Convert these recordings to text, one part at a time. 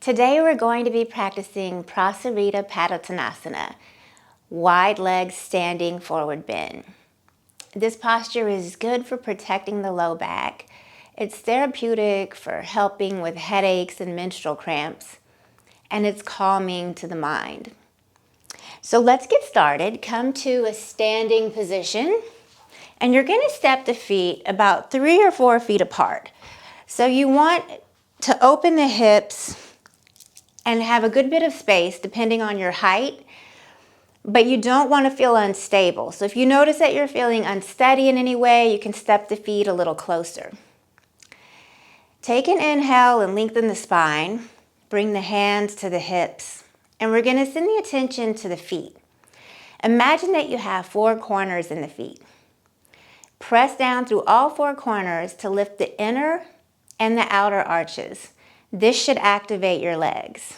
Today we're going to be practicing Prasarita Padottanasana, wide legs standing forward bend. This posture is good for protecting the low back. It's therapeutic for helping with headaches and menstrual cramps, and it's calming to the mind. So let's get started. Come to a standing position, and you're going to step the feet about 3 or 4 feet apart. So you want to open the hips and have a good bit of space depending on your height, but you don't want to feel unstable. So if you notice that you're feeling unsteady in any way, you can step the feet a little closer. Take an inhale and lengthen the spine. Bring the hands to the hips, and we're going to send the attention to the feet. Imagine that you have 4 corners in the feet. Press down through all 4 corners to lift the inner and the outer arches. This should activate your legs.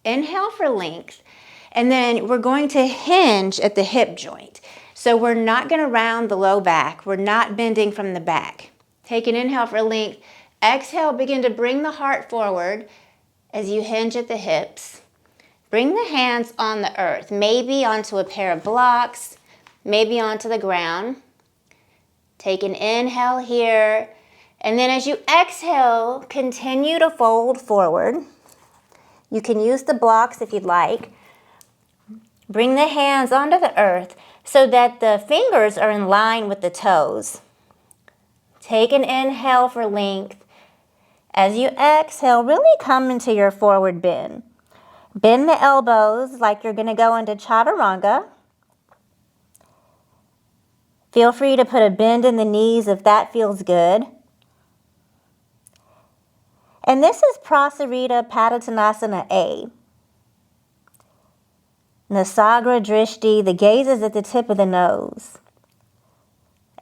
Inhale for length, and then we're going to hinge at the hip joint. So we're not going to round the low back. We're not bending from the back. Take an inhale for length. Exhale, begin to bring the heart forward as you hinge at the hips. Bring the hands on the earth, maybe onto a pair of blocks, maybe onto the ground. Take an inhale here. And then as you exhale, continue to fold forward. You can use the blocks if you'd like. Bring the hands onto the earth so that the fingers are in line with the toes. Take an inhale for length. As you exhale, really come into your forward bend. Bend the elbows like you're going to go into chaturanga. Feel free to put a bend in the knees if that feels good. And this is Prasarita Padottanasana A. Nasagra Drishti, the gaze is at the tip of the nose.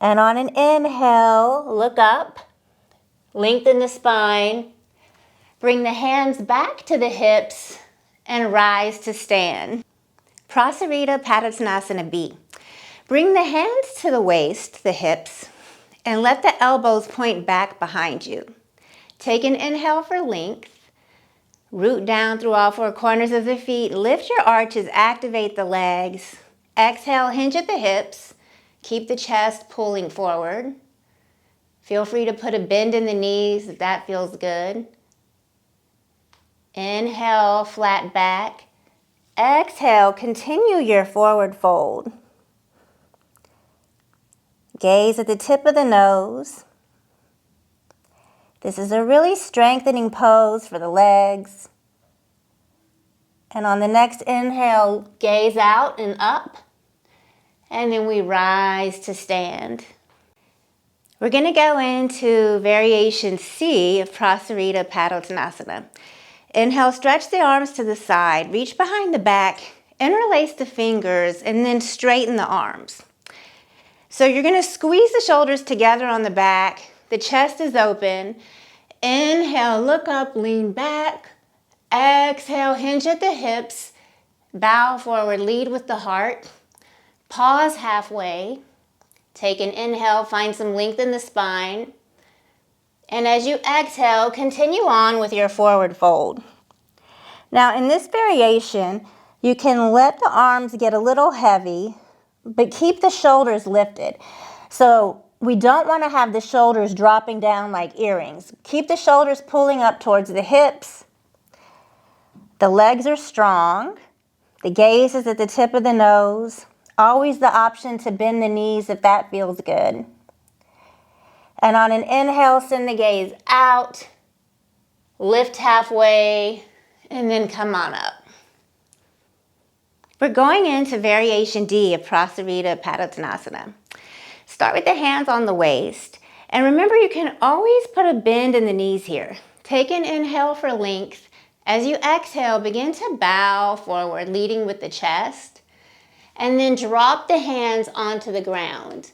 And on an inhale, look up, lengthen the spine, bring the hands back to the hips, and rise to stand. Prasarita Padottanasana B. Bring the hands to the waist, the hips, and let the elbows point back behind you. Take an inhale for length. Root down through all 4 corners of the feet. Lift your arches, activate the legs. Exhale, hinge at the hips. Keep the chest pulling forward. Feel free to put a bend in the knees if that feels good. Inhale, flat back. Exhale, continue your forward fold. Gaze at the tip of the nose. This is a really strengthening pose for the legs. And on the next inhale, gaze out and up. And then we rise to stand. We're going to go into variation C of Prasarita Padottanasana. Inhale, stretch the arms to the side, reach behind the back, interlace the fingers, and then straighten the arms. So you're going to squeeze the shoulders together on the back. The chest is open. Inhale, look up, lean back. Exhale, hinge at the hips. Bow forward, lead with the heart. Pause halfway. Take an inhale, find some length in the spine. And as you exhale, continue on with your forward fold. Now in this variation, you can let the arms get a little heavy, but keep the shoulders lifted. So we don't want to have the shoulders dropping down like earrings. Keep the shoulders pulling up towards the hips. The legs are strong. The gaze is at the tip of the nose. Always the option to bend the knees if that feels good. And on an inhale, send the gaze out. Lift halfway, and then come on up. We're going into variation D of Prasarita Padottanasana. Start with the hands on the waist. And remember, you can always put a bend in the knees here. Take an inhale for length. As you exhale, begin to bow forward, leading with the chest. And then drop the hands onto the ground.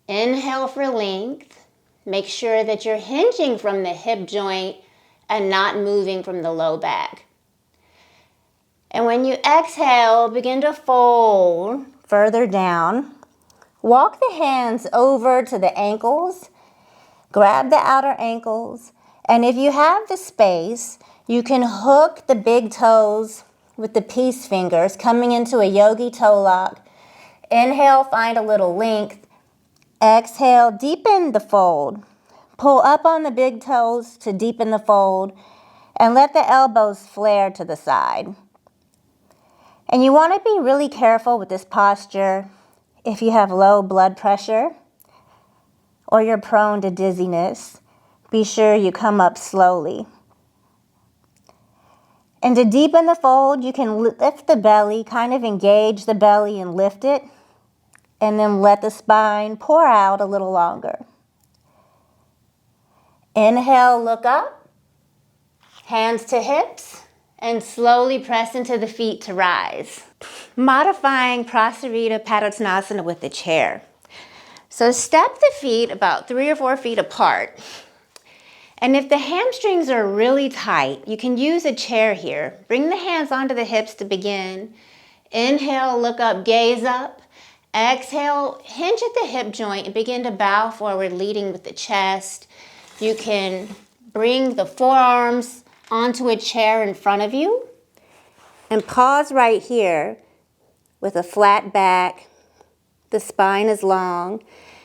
Inhale for length. Make sure that you're hinging from the hip joint and not moving from the low back. And when you exhale, begin to fold further down. Walk the hands over to the ankles. Grab the outer ankles And if you have the space, you can hook the big toes with the peace fingers, coming into a yogi toe lock. Inhale, find a little length. Exhale, deepen the fold. Pull up on the big toes to deepen the fold, and let the elbows flare to the side. And you want to be really careful with this posture if you have low blood pressure or you're prone to dizziness. Be sure you come up slowly. And to deepen the fold, you can lift the belly, kind of engage the belly and lift it, and then let the spine pour out a little longer. Inhale, look up, hands to hips, and slowly press into the feet to rise. Modifying Prasarita Padottanasana with the chair. So step the feet about 3 or 4 feet apart. And if the hamstrings are really tight, you can use a chair here. Bring the hands onto the hips to begin. Inhale, look up, gaze up. Exhale, hinge at the hip joint and begin to bow forward, leading with the chest. You can bring the forearms onto a chair in front of you and pause right here with a flat back. The spine is long.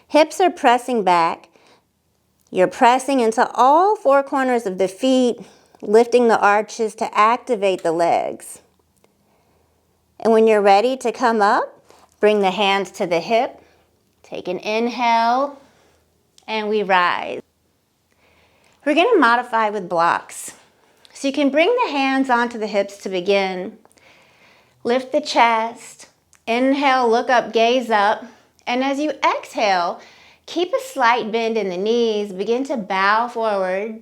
Hips are pressing back. You're pressing into all 4 corners of the feet, lifting the arches to activate the legs. And when you're ready to come up, bring the hands to the hip. Take an inhale, and we rise. We're going to modify with blocks. So you can bring the hands onto the hips to begin. Lift the chest. Inhale, look up, gaze up. And as you exhale, keep a slight bend in the knees. Begin to bow forward,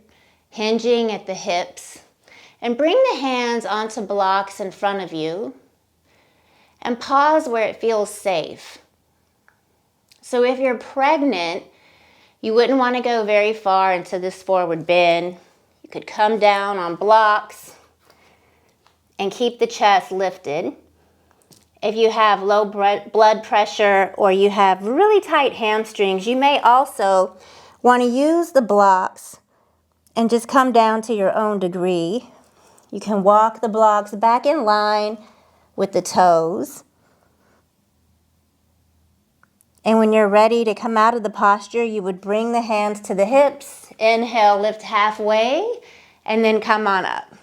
hinging at the hips. And bring the hands onto blocks in front of you. And pause where it feels safe. So if you're pregnant, you wouldn't want to go very far into this forward bend. You could come down on blocks and keep the chest lifted. If you have low blood pressure or you have really tight hamstrings, you may also want to use the blocks and just come down to your own degree. You can walk the blocks back in line with the toes. And when you're ready to come out of the posture, you would bring the hands to the hips. Inhale, lift halfway, and then come on up.